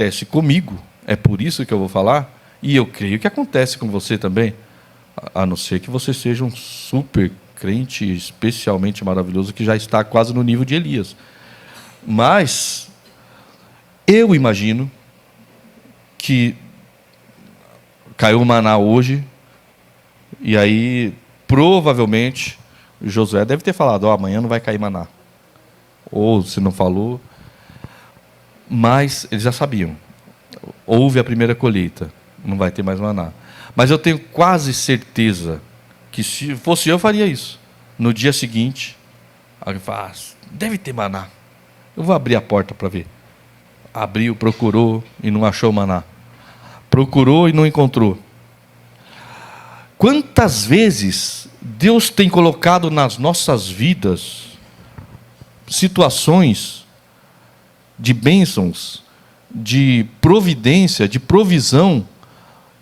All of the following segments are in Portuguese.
acontece comigo, é por isso que eu vou falar, e eu creio que acontece com você também, a não ser que você seja um super crente, especialmente maravilhoso, que já está quase no nível de Elias. Mas eu imagino que caiu o maná hoje, e aí provavelmente Josué deve ter falado: amanhã não vai cair maná. Ou se não falou, mas eles já sabiam. Houve a primeira colheita, não vai ter mais maná. Mas eu tenho quase certeza que se fosse eu faria isso. No dia seguinte, alguém fala: deve ter maná. Eu vou abrir a porta para ver. Abriu, procurou e não achou maná. Procurou e não encontrou. Quantas vezes Deus tem colocado nas nossas vidas situações de bênçãos, de providência, de provisão,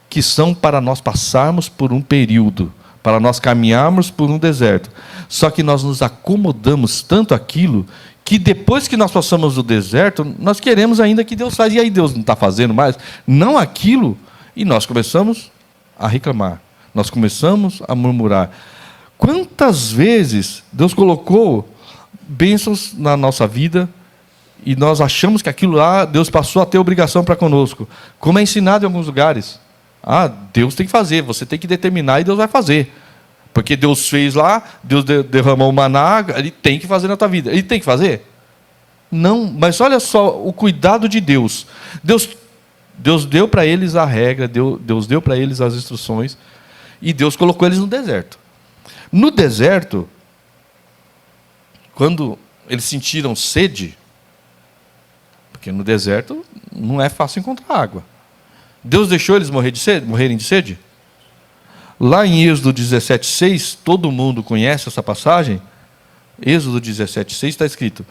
que são para nós passarmos por um período, para nós caminharmos por um deserto. Só que nós nos acomodamos tanto àquilo, que depois que nós passamos o deserto, nós queremos ainda que Deus faça. E aí Deus não está fazendo mais? Não aquilo. E nós começamos a reclamar. Nós começamos a murmurar. Quantas vezes Deus colocou bênçãos na nossa vida e nós achamos que aquilo lá, Deus passou a ter obrigação para conosco. Como é ensinado em alguns lugares. Deus tem que fazer, você tem que determinar e Deus vai fazer. Porque Deus fez lá, Deus derramou o maná, Ele tem que fazer na tua vida. Ele tem que fazer? Não, mas olha só o cuidado de Deus. Deus deu para eles a regra, Deus deu para eles as instruções, e Deus colocou eles no deserto. No deserto, quando eles sentiram sede, porque no deserto não é fácil encontrar água. Deus deixou eles morrerem de sede? Lá em Êxodo 17:6, todo mundo conhece essa passagem. Êxodo 17:6 está escrito: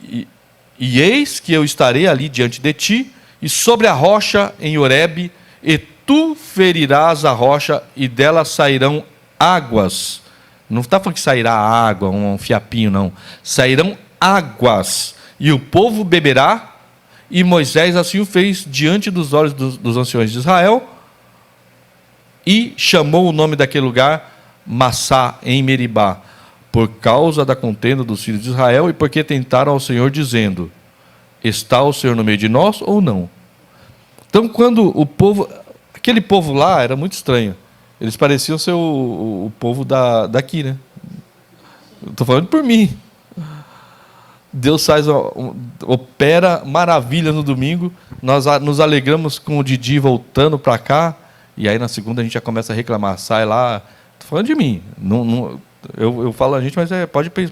e eis que eu estarei ali diante de ti, e sobre a rocha em Horebe, e tu ferirás a rocha, e dela sairão águas. Não está falando que sairá água, um fiapinho, não. Sairão águas, e o povo beberá. E Moisés assim o fez diante dos olhos dos anciões de Israel, e chamou o nome daquele lugar Massá, em Meribá, por causa da contenda dos filhos de Israel, e porque tentaram ao Senhor, dizendo: está o Senhor no meio de nós ou não? Então, quando o povo, aquele povo lá era muito estranho. Eles pareciam ser o povo daqui, né? Estou falando por mim. Deus opera maravilha no domingo, nós nos alegramos com o Didi voltando para cá, e aí na segunda a gente já começa a reclamar, sai lá, estou falando de mim, eu falo a gente, mas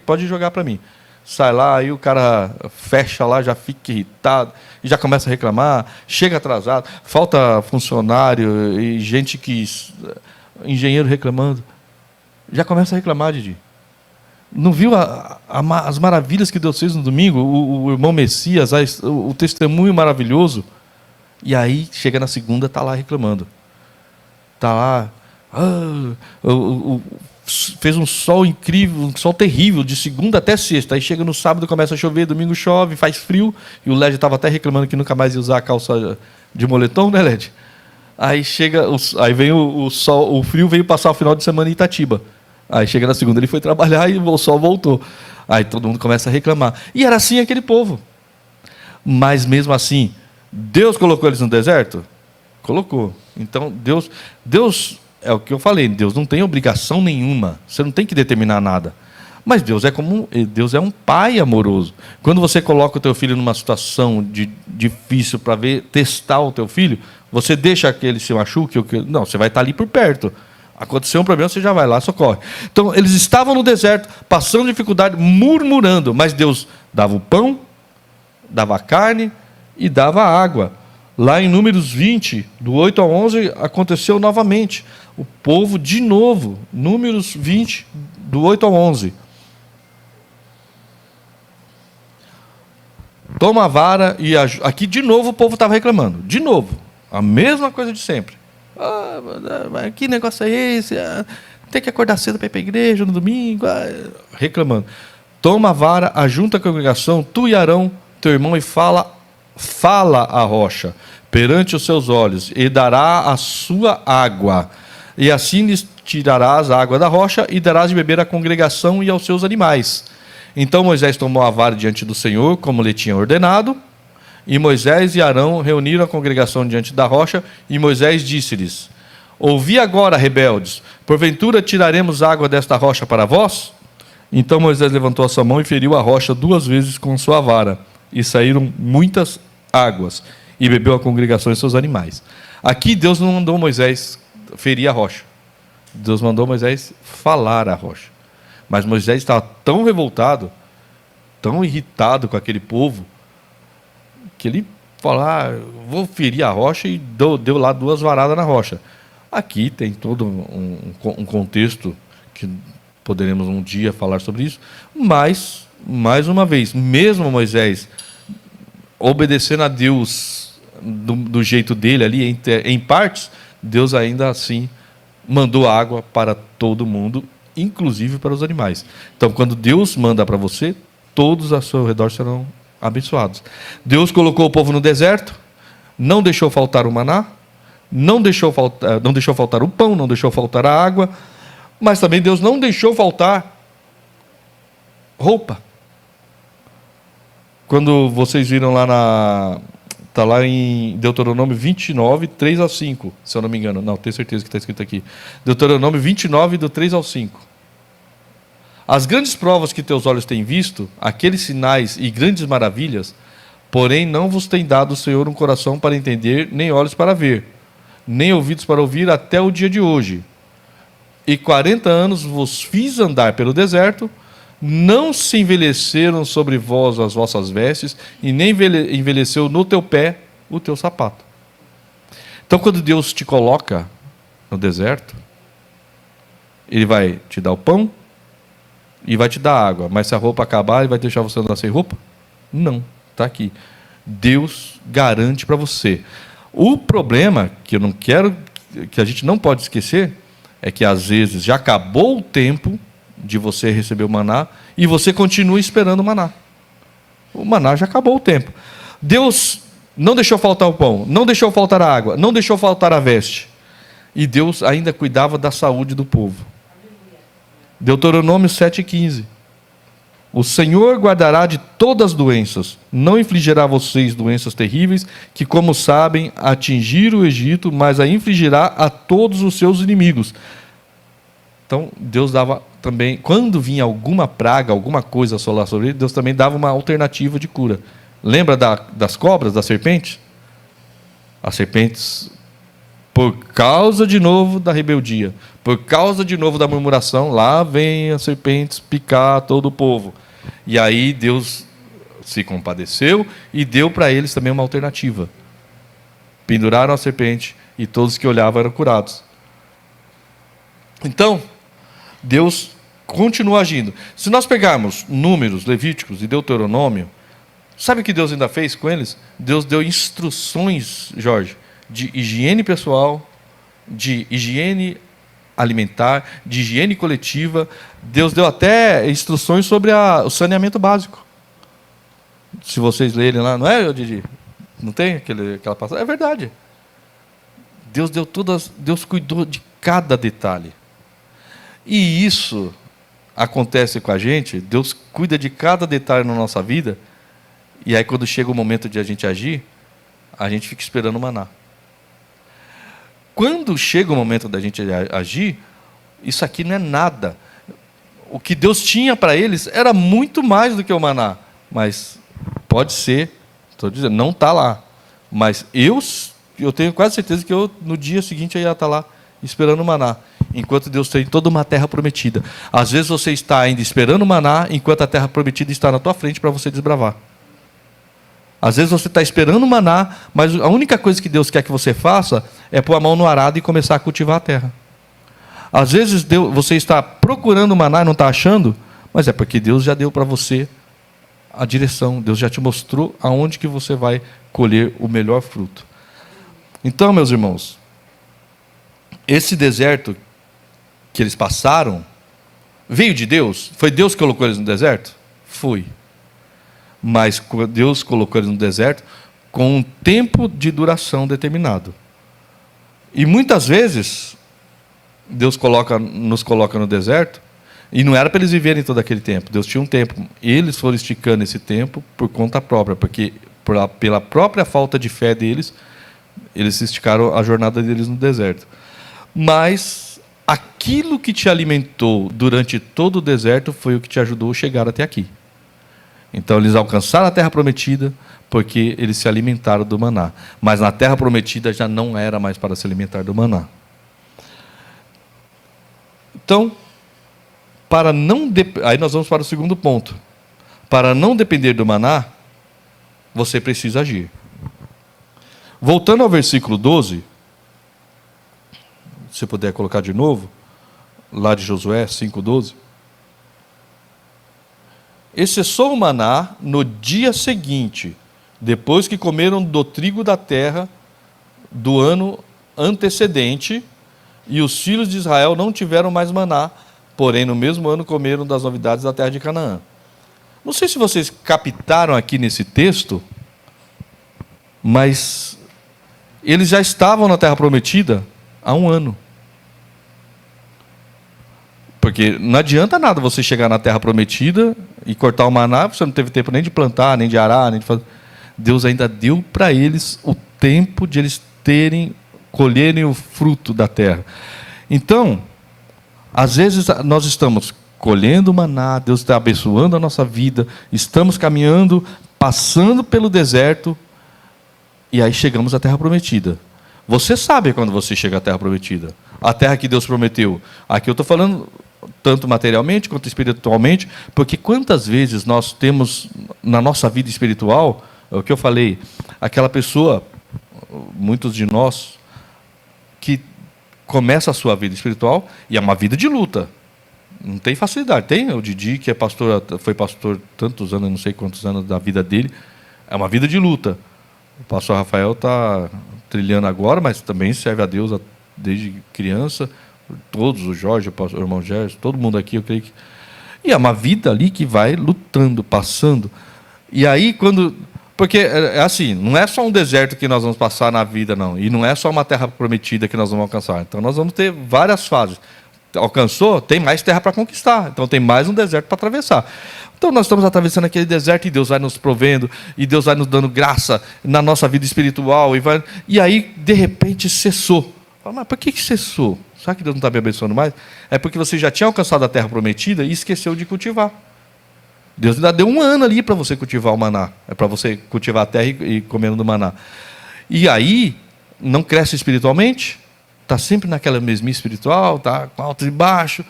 pode jogar para mim, sai lá, aí o cara fecha lá, já fica irritado, e já começa a reclamar, chega atrasado, falta funcionário, e engenheiro reclamando, já começa a reclamar, Didi. Não viu as maravilhas que Deus fez no domingo? O irmão Messias, o testemunho maravilhoso. E aí, chega na segunda, está lá reclamando. Está lá. Fez um sol incrível, um sol terrível, de segunda até sexta. Aí chega no sábado, começa a chover, domingo chove, faz frio. E o Led estava até reclamando que nunca mais ia usar a calça de moletom, né, Led? Aí vem o sol, o frio veio passar o final de semana em Itatiba. Aí chega na segunda, ele foi trabalhar e o sol voltou. Aí todo mundo começa a reclamar. E era assim aquele povo. Mas mesmo assim, Deus colocou eles no deserto? Colocou. Então, Deus é o que eu falei, Deus não tem obrigação nenhuma. Você não tem que determinar nada. Mas Deus é um pai amoroso. Quando você coloca o teu filho numa situação difícil para testar o teu filho, você deixa que ele se machuque? Não, você vai estar ali por perto. Aconteceu um problema, você já vai lá, socorre. Então, eles estavam no deserto, passando dificuldade, murmurando, mas Deus dava o pão, dava a carne e dava a água. Lá em Números 20, do 8 ao 11, aconteceu novamente. O povo, de novo, Números 20, do 8 ao 11. Toma a vara e... Aqui, de novo, o povo estava reclamando. De novo. A mesma coisa de sempre. Que negócio é esse? Tem que acordar cedo para ir para a igreja no domingo. Reclamando. Toma a vara, ajunta a congregação, tu e Arão, teu irmão, e fala fala a rocha perante os seus olhos, e dará a sua água, e assim lhes tirarás a água da rocha, e darás de beber à congregação e aos seus animais. Então Moisés tomou a vara diante do Senhor, como lhe tinha ordenado, e Moisés e Arão reuniram a congregação diante da rocha, e Moisés disse-lhes: ouvi agora, rebeldes, porventura tiraremos água desta rocha para vós? Então Moisés levantou a sua mão e feriu a rocha 2 vezes com sua vara, e saíram muitas águas, e bebeu a congregação e seus animais. Aqui Deus não mandou Moisés ferir a rocha. Deus mandou Moisés falar a rocha. Mas Moisés estava tão revoltado, tão irritado com aquele povo, que ele falou: vou ferir a rocha, e deu lá 2 varadas na rocha. Aqui tem todo um contexto que poderemos um dia falar sobre isso, mas, mais uma vez, mesmo Moisés obedecendo a Deus do jeito dele ali, em partes, Deus ainda assim mandou água para todo mundo, inclusive para os animais. Então, quando Deus manda para você, todos ao seu redor serão abençoados. Deus colocou o povo no deserto, não deixou faltar o maná, não deixou faltar o pão, não deixou faltar a água, mas também Deus não deixou faltar roupa. Quando vocês viram lá está lá em Deuteronômio 29, 3 ao 5, se eu não me engano. Não, tenho certeza que está escrito aqui. Deuteronômio 29, do 3 ao 5. As grandes provas que teus olhos têm visto, aqueles sinais e grandes maravilhas, porém não vos tem dado o Senhor um coração para entender, nem olhos para ver, nem ouvidos para ouvir, até o dia de hoje. E 40 anos vos fiz andar pelo deserto, não se envelheceram sobre vós as vossas vestes, e nem envelheceu no teu pé o teu sapato. Então, quando Deus te coloca no deserto, Ele vai te dar o pão e vai te dar água, mas se a roupa acabar, Ele vai deixar você andar sem roupa? Não, está aqui. Deus garante para você. O problema, que eu não quero, que a gente não pode esquecer, é que às vezes já acabou o tempo de você receber o maná, e você continua esperando o maná. O maná já acabou o tempo. Deus não deixou faltar o pão, não deixou faltar a água, não deixou faltar a veste. E Deus ainda cuidava da saúde do povo. Deuteronômio 7,15. O Senhor guardará de todas as doenças, não infligirá a vocês doenças terríveis, que, como sabem, atingiram o Egito, mas a infligirá a todos os seus inimigos. Então, Deus dava também, quando vinha alguma praga, alguma coisa assolar sobre ele, Deus também dava uma alternativa de cura. Lembra das cobras, das serpentes? As serpentes, por causa de novo da rebeldia, por causa de novo da murmuração, lá vem as serpentes picar todo o povo. E aí Deus se compadeceu e deu para eles também uma alternativa. Penduraram a serpente e todos que olhavam eram curados. Então, Deus continua agindo. Se nós pegarmos Números, Levíticos e Deuteronômio, sabe o que Deus ainda fez com eles? Deus deu instruções, Jorge, de higiene pessoal, de higiene alimentar, de higiene coletiva. Deus deu até instruções sobre o saneamento básico. Se vocês lerem lá, não é, Didi? Não tem aquela passagem? É verdade. Deus deu todas, Deus cuidou de cada detalhe. E isso acontece com a gente, Deus cuida de cada detalhe na nossa vida, e aí quando chega o momento de a gente agir, a gente fica esperando o maná. Quando chega o momento da gente agir, isso aqui não é nada. O que Deus tinha para eles era muito mais do que o maná, mas pode ser, estou dizendo, não está lá, mas eu tenho quase certeza que no dia seguinte eu ia estar lá esperando o maná, enquanto Deus tem toda uma terra prometida. Às vezes você está ainda esperando o maná, enquanto a terra prometida está na tua frente para você desbravar. Às vezes você está esperando o maná, mas a única coisa que Deus quer que você faça é pôr a mão no arado e começar a cultivar a terra. Às vezes você está procurando o maná e não está achando, mas é porque Deus já deu para você a direção, Deus já te mostrou aonde que você vai colher o melhor fruto. Então, meus irmãos, esse deserto que eles passaram, veio de Deus? Foi Deus que colocou eles no deserto? Foi. Mas Deus colocou eles no deserto com um tempo de duração determinado. E muitas vezes, Deus nos coloca no deserto, e não era para eles viverem todo aquele tempo. Deus tinha um tempo. Eles foram esticando esse tempo por conta própria, porque pela própria falta de fé deles, eles esticaram a jornada deles no deserto. Mas aquilo que te alimentou durante todo o deserto foi o que te ajudou a chegar até aqui. Então, eles alcançaram a terra prometida porque eles se alimentaram do maná. Mas na terra prometida já não era mais para se alimentar do maná. Então, aí nós vamos para o segundo ponto. Para não depender do maná, você precisa agir. Voltando ao versículo 12, se puder colocar de novo, lá de Josué 5:12. E cessou o maná no dia seguinte, depois que comeram do trigo da terra do ano antecedente, e os filhos de Israel não tiveram mais maná, porém no mesmo ano comeram das novidades da terra de Canaã. Não sei se vocês captaram aqui nesse texto, mas eles já estavam na terra prometida há um ano. Porque não adianta nada você chegar na terra prometida e cortar o maná, você não teve tempo nem de plantar, nem de arar, nem de fazer. Deus ainda deu para eles o tempo de eles colherem o fruto da terra. Então, às vezes nós estamos colhendo o maná, Deus está abençoando a nossa vida, estamos caminhando, passando pelo deserto, e aí chegamos à terra prometida. Você sabe quando você chega à terra prometida, a terra que Deus prometeu. Aqui eu estou falando tanto materialmente quanto espiritualmente, porque quantas vezes nós temos na nossa vida espiritual, é o que eu falei, aquela pessoa, muitos de nós, que começa a sua vida espiritual e é uma vida de luta. Não tem facilidade. Tem o Didi, que é pastor, foi pastor tantos anos, não sei quantos anos da vida dele, é uma vida de luta. O pastor Rafael está trilhando agora, mas também serve a Deus desde criança. Todos, o Jorge, o irmão Gerson, todo mundo aqui, eu creio que... E é uma vida ali que vai lutando, passando. E aí, porque é assim, não é só um deserto que nós vamos passar na vida, não. E não é só uma terra prometida que nós vamos alcançar. Então, nós vamos ter várias fases. Alcançou, tem mais terra para conquistar. Então, tem mais um deserto para atravessar. Então, nós estamos atravessando aquele deserto e Deus vai nos provendo, e Deus vai nos dando graça na nossa vida espiritual. E aí, de repente, cessou. Mas por que cessou? Será que Deus não está me abençoando mais? É porque você já tinha alcançado a terra prometida e esqueceu de cultivar. Deus ainda deu um ano ali para você cultivar o maná. É para você cultivar a terra e comendo do maná. E aí, não cresce espiritualmente, está sempre naquela mesmice espiritual, está com alto e baixo.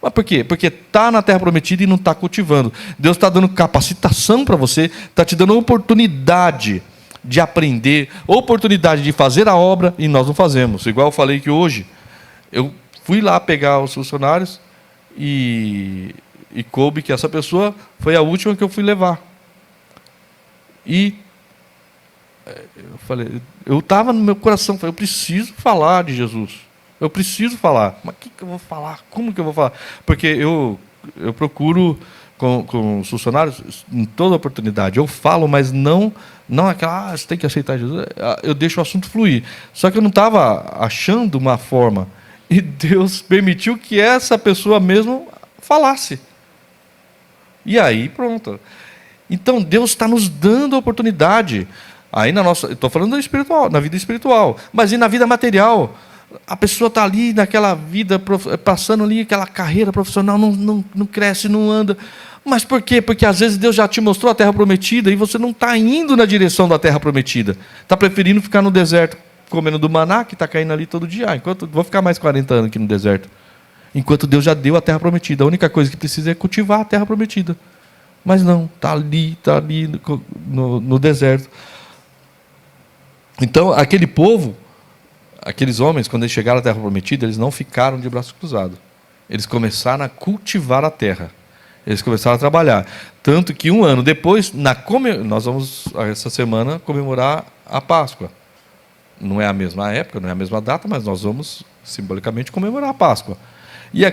Mas por quê? Porque está na terra prometida e não está cultivando. Deus está dando capacitação para você, está te dando oportunidade de aprender, oportunidade de fazer a obra, e nós não fazemos. Igual eu falei que hoje, eu fui lá pegar os funcionários e coube que essa pessoa foi a última que eu fui levar. E eu falei, eu estava no meu coração, falei, eu preciso falar de Jesus. Eu preciso falar. Mas o que eu vou falar? Como que eu vou falar? Porque eu procuro com os funcionários em toda oportunidade. Eu falo, mas não aquela, você tem que aceitar Jesus. Eu deixo o assunto fluir. Só que eu não estava achando uma forma. E Deus permitiu que essa pessoa mesmo falasse. E aí, pronto. Então, Deus está nos dando a oportunidade. Aí estou falando da espiritual, na vida espiritual, mas e na vida material? A pessoa está ali naquela vida, passando ali aquela carreira profissional, não cresce, não anda. Mas por quê? Porque às vezes Deus já te mostrou a terra prometida e você não está indo na direção da terra prometida. Está preferindo ficar no deserto, comendo do maná, que está caindo ali todo dia. Vou ficar mais 40 anos aqui no deserto. Enquanto Deus já deu a terra prometida. A única coisa que precisa é cultivar a terra prometida. Mas não, está ali no deserto. Então, aquele povo, aqueles homens, quando eles chegaram à terra prometida, eles não ficaram de braços cruzados. Eles começaram a cultivar a terra. Eles começaram a trabalhar. Tanto que um ano depois, nós vamos, essa semana, comemorar a Páscoa. Não é a mesma época, não é a mesma data, mas nós vamos, simbolicamente, comemorar a Páscoa. E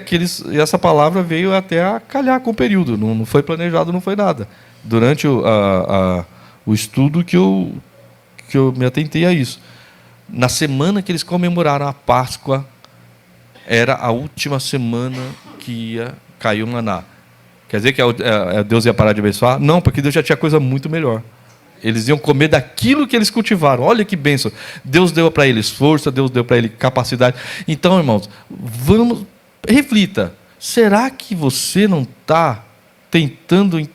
essa palavra veio até a calhar com o período. Não foi planejado, não foi nada. Durante o estudo que que eu me atentei a isso. Na semana que eles comemoraram a Páscoa, era a última semana que ia cair o maná. Quer dizer que Deus ia parar de abençoar? Não, porque Deus já tinha coisa muito melhor. Eles iam comer daquilo que eles cultivaram. Olha que bênção. Deus deu para eles força, Deus deu para eles capacidade. Então, irmãos, reflita. Será que você não está tentando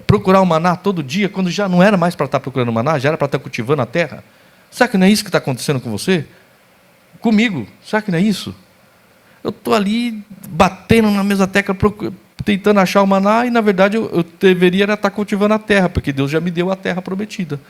procurar o maná todo dia, quando já não era mais para estar procurando o maná, já era para estar cultivando a terra? Será que não é isso que está acontecendo com você? Comigo? Será que não é isso? Eu estou ali batendo na mesma tecla, tentando achar o maná, e na verdade eu deveria estar cultivando a terra, porque Deus já me deu a terra prometida.